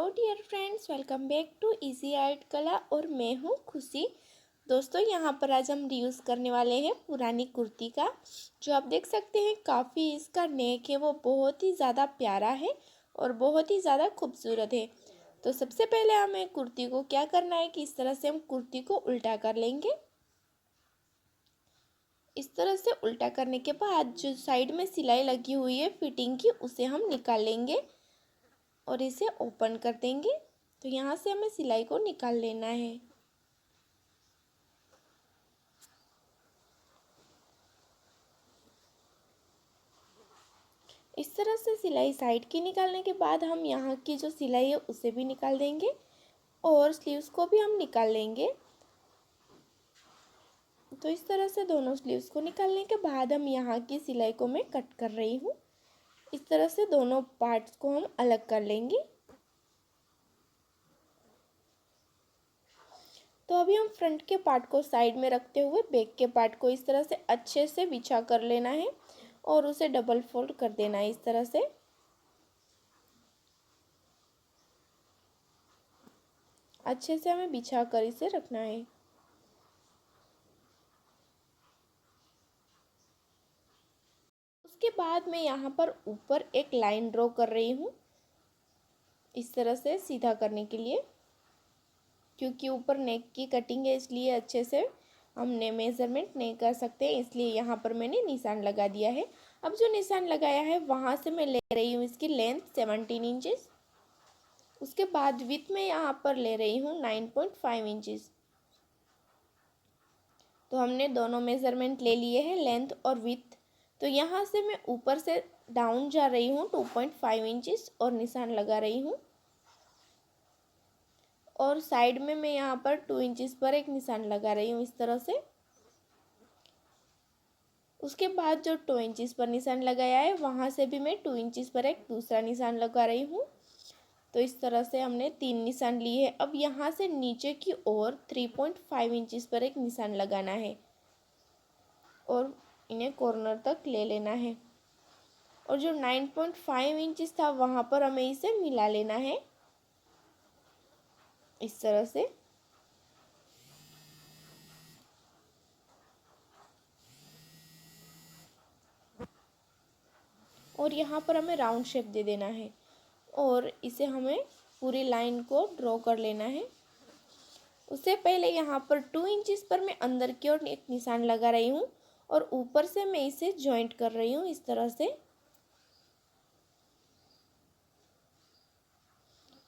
Hello dear friends, welcome back to easy art कला और मैं हूँ खुशी। दोस्तों, यहाँ पर आज हम रीयूज़ करने वाले हैं पुरानी कुर्ती का, जो आप देख सकते हैं काफ़ी इसका नेक है वो बहुत ही ज़्यादा प्यारा है और बहुत ही ज़्यादा खूबसूरत है। तो सबसे पहले हमें कुर्ती को क्या करना है कि इस तरह से हम कुर्ती को उल्टा कर लेंगे। इस तरह से उल्टा करने के बाद जो साइड में सिलाई लगी हुई है फिटिंग की, उसे हम निकाल लेंगे और इसे ओपन कर देंगे। तो यहाँ से हमें सिलाई को निकाल लेना है। इस तरह से सिलाई साइड की निकालने के बाद हम यहाँ की जो सिलाई है उसे भी निकाल देंगे और स्लीव्स को भी हम निकाल लेंगे। तो इस तरह से दोनों स्लीव्स को निकालने के बाद हम यहाँ की सिलाई को मैं कट कर रही हूँ। इस तरह से दोनों पार्ट्स को हम अलग कर लेंगे। तो अभी हम फ्रंट के पार्ट को साइड में रखते हुए बैक के पार्ट को इस तरह से अच्छे से बिछा कर लेना है और उसे डबल फोल्ड कर देना है। इस तरह से अच्छे से हमें बिछा कर इसे रखना है। उसके बाद मैं यहाँ पर ऊपर एक लाइन ड्रॉ कर रही हूँ, इस तरह से सीधा करने के लिए, क्योंकि ऊपर नेक की कटिंग है इसलिए अच्छे से हमने मेज़रमेंट नहीं कर सकते, इसलिए यहाँ पर मैंने निशान लगा दिया है। अब जो निशान लगाया है वहाँ से मैं ले रही हूँ इसकी लेंथ 17 इंचेस। उसके बाद विथ में यहाँ पर ले रही हूँ 9.5 इंचेस। तो हमने दोनों मेज़रमेंट ले लिए हैं, लेंथ और विथ। तो यहाँ से मैं ऊपर से डाउन जा रही हूँ 2.5 इंचेस और निशान लगा रही हूँ, और साइड में मैं यहाँ पर 2 इंचेस पर एक निशान लगा रही हूँ इस तरह से। उसके बाद जो 2 इंचेस पर निशान लगाया है वहाँ से भी मैं 2 इंचेस पर एक दूसरा निशान लगा रही हूँ। तो इस तरह से हमने 3 निशान लिए हैं। अब यहाँ से नीचे की ओर 3.5 इंचेस पर एक निशान लगाना है और इन्हें कॉर्नर तक ले लेना है, और जो 9.5 इंचेस था वहाँ पर हमें इसे मिला लेना है इस तरह से। और यहाँ पर हमें राउंड शेप दे देना है और इसे हमें पूरी लाइन को ड्रॉ कर लेना है। उससे पहले यहाँ पर 2 इंचेस पर मैं अंदर की ओर एक निशान लगा रही हूँ और ऊपर से मैं इसे जॉइंट कर रही हूँ इस तरह से।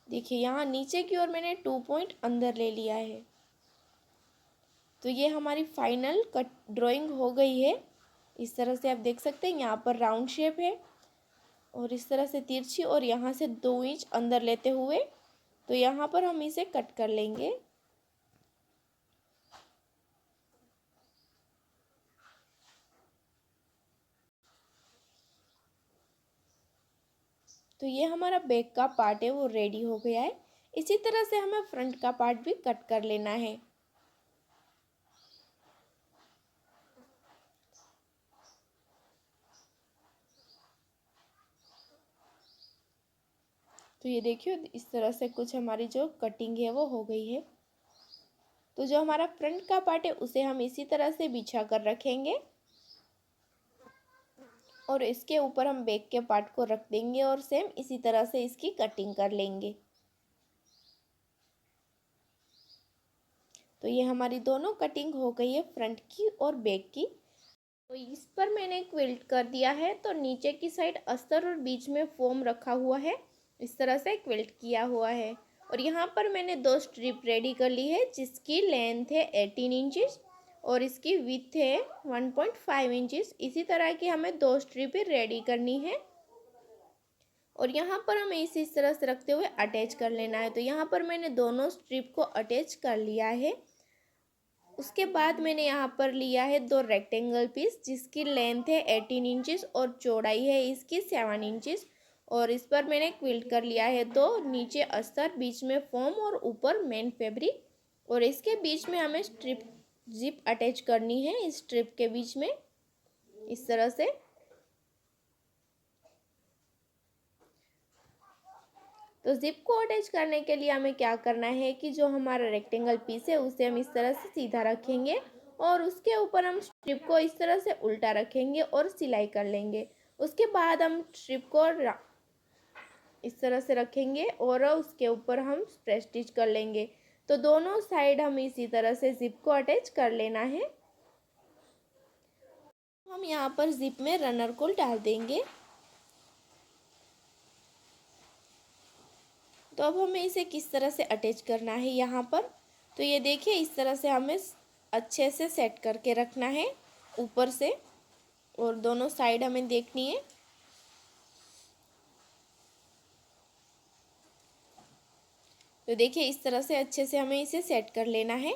देखिए, यहाँ नीचे की ओर मैंने 2 पॉइंट अंदर ले लिया है। तो ये हमारी फाइनल कट ड्राइंग हो गई है। इस तरह से आप देख सकते हैं यहाँ पर राउंड शेप है और इस तरह से तिरछी, और यहाँ से 2 इंच अंदर लेते हुए तो यहाँ पर हम इसे कट कर लेंगे। तो ये हमारा बैक का पार्ट है वो रेडी हो गया है। इसी तरह से हमें फ्रंट का पार्ट भी कट कर लेना है। तो ये देखिए, इस तरह से कुछ हमारी जो कटिंग है वो हो गई है। तो जो हमारा फ्रंट का पार्ट है उसे हम इसी तरह से बिछा कर रखेंगे और इसके ऊपर हम बैक के पार्ट को रख देंगे और सेम इसी तरह से इसकी कटिंग कर लेंगे। तो ये हमारी दोनों कटिंग हो गई है, फ्रंट की और बैक की। तो इस पर मैंने क्विल्ट कर दिया है। तो नीचे की साइड अस्तर और बीच में फोम रखा हुआ है, इस तरह से क्विल्ट किया हुआ है। और यहाँ पर मैंने 2 स्ट्रिप रेडी कर ली है जिसकी लेंथ है 18 इंचेस और इसकी विथ है 1.5 इंचेस। इसी तरह की हमें 2 स्ट्रिप रेडी करनी है और यहाँ पर हमें इस तरह से रखते हुए अटैच कर लेना है। तो यहाँ पर मैंने दोनों स्ट्रिप को अटैच कर लिया है। उसके बाद मैंने यहाँ पर लिया है 2 रेक्टेंगल पीस जिसकी लेंथ है 18 इंचेस और चौड़ाई है इसकी 7 इंचेस, और इस पर मैंने क्विल्ट कर लिया है। तो नीचे अस्तर, बीच में फोम और ऊपर मेन फैब्रिक, और इसके बीच में हमें स्ट्रिप जिप अटैच करनी है इस स्ट्रिप के बीच में इस तरह से। तो ज़िप को अटैच करने के लिए हमें क्या करना है कि जो हमारा रेक्टेंगल पीस है उसे हम इस तरह से सीधा रखेंगे और उसके ऊपर हम स्ट्रिप को इस तरह से उल्टा रखेंगे और सिलाई कर लेंगे। उसके बाद हम स्ट्रिप को इस तरह से रखेंगे और उसके ऊपर हम प्रेस स्टिच कर लेंगे। तो दोनों साइड हम इसी तरह से ज़िप को अटैच कर लेना है। हम यहाँ पर ज़िप में रनर को डाल देंगे। तो अब हमें इसे किस तरह से अटैच करना है यहाँ पर, तो ये देखिए इस तरह से हमें अच्छे से सेट करके रखना है ऊपर से, और दोनों साइड हमें देखनी है। तो देखिए इस तरह से अच्छे से हमें इसे सेट कर लेना है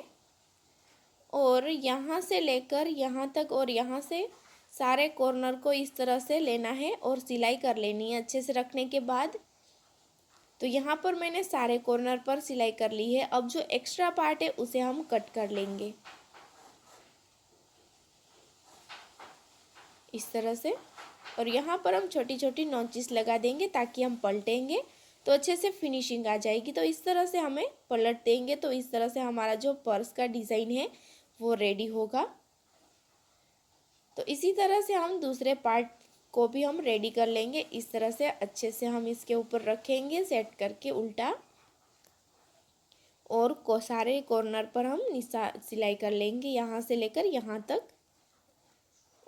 और यहाँ से लेकर यहाँ तक और यहाँ से सारे कॉर्नर को इस तरह से लेना है और सिलाई कर लेनी है अच्छे से रखने के बाद। तो यहाँ पर मैंने सारे कॉर्नर पर सिलाई कर ली है। अब जो एक्स्ट्रा पार्ट है उसे हम कट कर लेंगे इस तरह से, और यहाँ पर हम छोटी छोटी नोचिस लगा देंगे ताकि हम पलटेंगे तो अच्छे से फिनिशिंग आ जाएगी। तो इस तरह से हमें पलट देंगे तो इस तरह से हमारा जो पर्स का डिज़ाइन है वो रेडी होगा। तो इसी तरह से हम दूसरे पार्ट को भी हम रेडी कर लेंगे। इस तरह से अच्छे से हम इसके ऊपर रखेंगे सेट करके उल्टा, और सारे कॉर्नर पर हम सिलाई कर लेंगे यहाँ से लेकर यहाँ तक,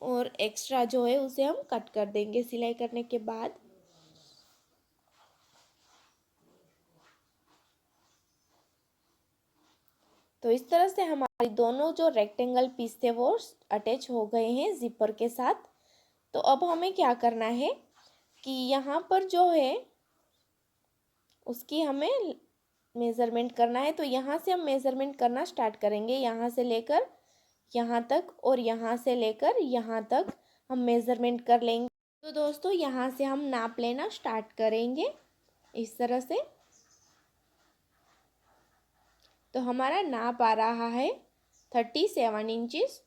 और एक्स्ट्रा जो है उसे हम कट कर देंगे सिलाई करने के बाद। तो इस तरह से हमारी दोनों जो रेक्टेंगल पीस थे वो अटैच हो गए हैं जिपर के साथ। तो अब हमें क्या करना है कि यहाँ पर जो है उसकी हमें मेज़रमेंट करना है। तो यहाँ से हम मेज़रमेंट करना स्टार्ट करेंगे, यहाँ से लेकर यहाँ तक और यहाँ से लेकर यहाँ तक हम मेज़रमेंट कर लेंगे। तो दोस्तों यहाँ से हम नाप लेना स्टार्ट करेंगे इस तरह से। तो हमारा नाप आ रहा है 37 इंचज़।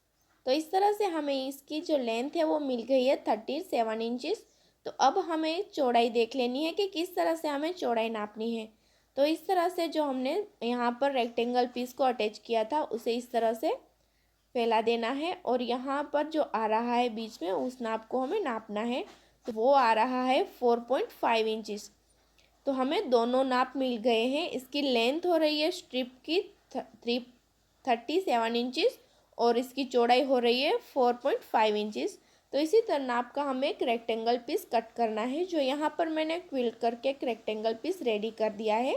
तो इस तरह से हमें इसकी जो लेंथ है वो मिल गई है 37 इंचज़। तो अब हमें चौड़ाई देख लेनी है कि किस तरह से हमें चौड़ाई नापनी है। तो इस तरह से जो हमने यहाँ पर रेक्टेंगल पीस को अटैच किया था उसे इस तरह से फैला देना है, और यहाँ पर जो आ रहा है बीच में उस नाप को हमें नापना है। तो वो आ रहा है 4.5 इंचज़। तो हमें दोनों नाप मिल गए हैं। इसकी लेंथ हो रही है स्ट्रिप की 37 इंचज़ और इसकी चौड़ाई हो रही है 4.5 इंचज़। तो इसी तरह नाप का हमें एक रेक्टेंगल पीस कट करना है, जो यहाँ पर मैंने क्विल्ट करके एक रेक्टेंगल पीस रेडी कर दिया है।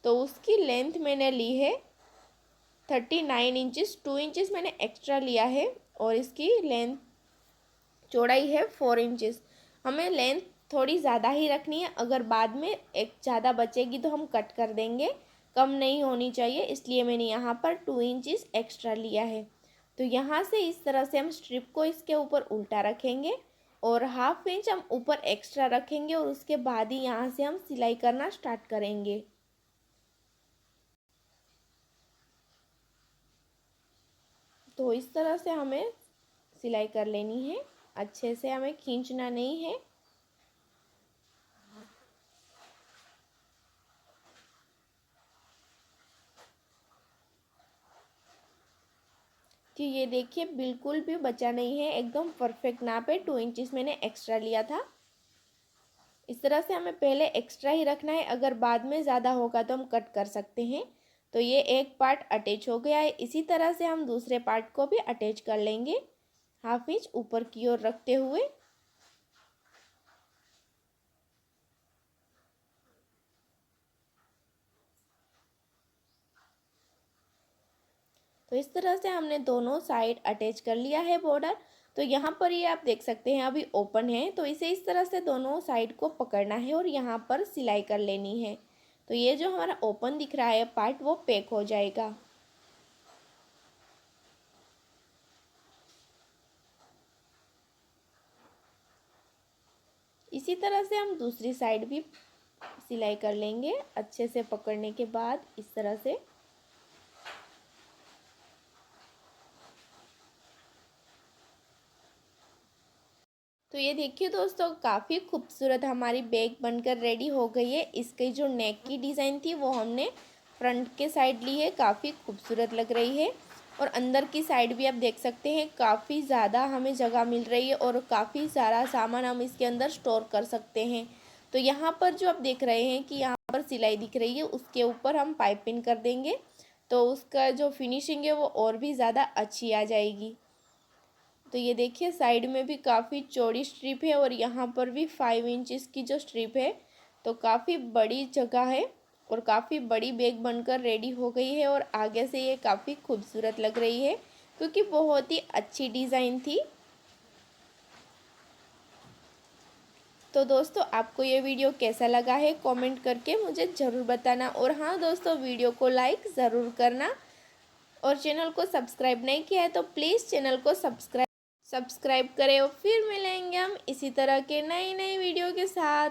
तो उसकी लेंथ मैंने ली है 39 इंचज़, 2 इंचज़ मैंने एक्स्ट्रा लिया है, और इसकी लेंथ चौड़ाई है 4 इंचज़। हमें लेंथ थोड़ी ज़्यादा ही रखनी है, अगर बाद में एक ज़्यादा बचेगी तो हम कट कर देंगे, कम नहीं होनी चाहिए, इसलिए मैंने यहाँ पर 2 इंचज़ एक्स्ट्रा लिया है। तो यहाँ से इस तरह से हम स्ट्रिप को इसके ऊपर उल्टा रखेंगे और 1/2 इंच हम ऊपर एक्स्ट्रा रखेंगे, और उसके बाद ही यहाँ से हम सिलाई करना स्टार्ट करेंगे। तो इस तरह से हमें सिलाई कर लेनी है, अच्छे से हमें खींचना नहीं है। कि ये देखिए बिल्कुल भी बचा नहीं है, एकदम परफेक्ट नाप है। 2 इंचज़ मैंने एक्स्ट्रा लिया था। इस तरह से हमें पहले एक्स्ट्रा ही रखना है, अगर बाद में ज़्यादा होगा तो हम कट कर सकते हैं। तो ये एक पार्ट अटैच हो गया है। इसी तरह से हम दूसरे पार्ट को भी अटैच कर लेंगे 1/2 इंच ऊपर की ओर रखते हुए। तो इस तरह से हमने दोनों साइड अटैच कर लिया है बॉर्डर। तो यहाँ पर ये आप देख सकते हैं अभी ओपन है, तो इसे इस तरह से दोनों साइड को पकड़ना है और यहाँ पर सिलाई कर लेनी है। तो ये जो हमारा ओपन दिख रहा है पार्ट वो पैक हो जाएगा। इसी तरह से हम दूसरी साइड भी सिलाई कर लेंगे अच्छे से पकड़ने के बाद इस तरह से। तो ये देखिए दोस्तों, काफ़ी खूबसूरत हमारी बैग बनकर रेडी हो गई है। इसकी जो नेक की डिज़ाइन थी वो हमने फ्रंट के साइड ली है, काफ़ी खूबसूरत लग रही है। और अंदर की साइड भी आप देख सकते हैं, काफ़ी ज़्यादा हमें जगह मिल रही है और काफ़ी सारा सामान हम इसके अंदर स्टोर कर सकते हैं। तो यहाँ पर जो आप देख रहे हैं कि यहाँ पर सिलाई दिख रही है, उसके ऊपर हम पाइपिंग कर देंगे तो उसका जो फिनिशिंग है वो और भी ज़्यादा अच्छी आ जाएगी। तो ये देखिए, साइड में भी काफ़ी चौड़ी स्ट्रिप है और यहाँ पर भी 5 इंच की जो स्ट्रिप है, तो काफ़ी बड़ी जगह है और काफ़ी बड़ी बैग बनकर रेडी हो गई है। और आगे से ये काफ़ी खूबसूरत लग रही है क्योंकि बहुत ही अच्छी डिज़ाइन थी। तो दोस्तों, आपको ये वीडियो कैसा लगा है कमेंट करके मुझे ज़रूर बताना। और हाँ दोस्तों, वीडियो को लाइक ज़रूर करना और चैनल को सब्सक्राइब नहीं किया है तो प्लीज़ चैनल को सब्सक्राइब करें। और फिर मिलेंगे हम इसी तरह के नई नई वीडियो के साथ।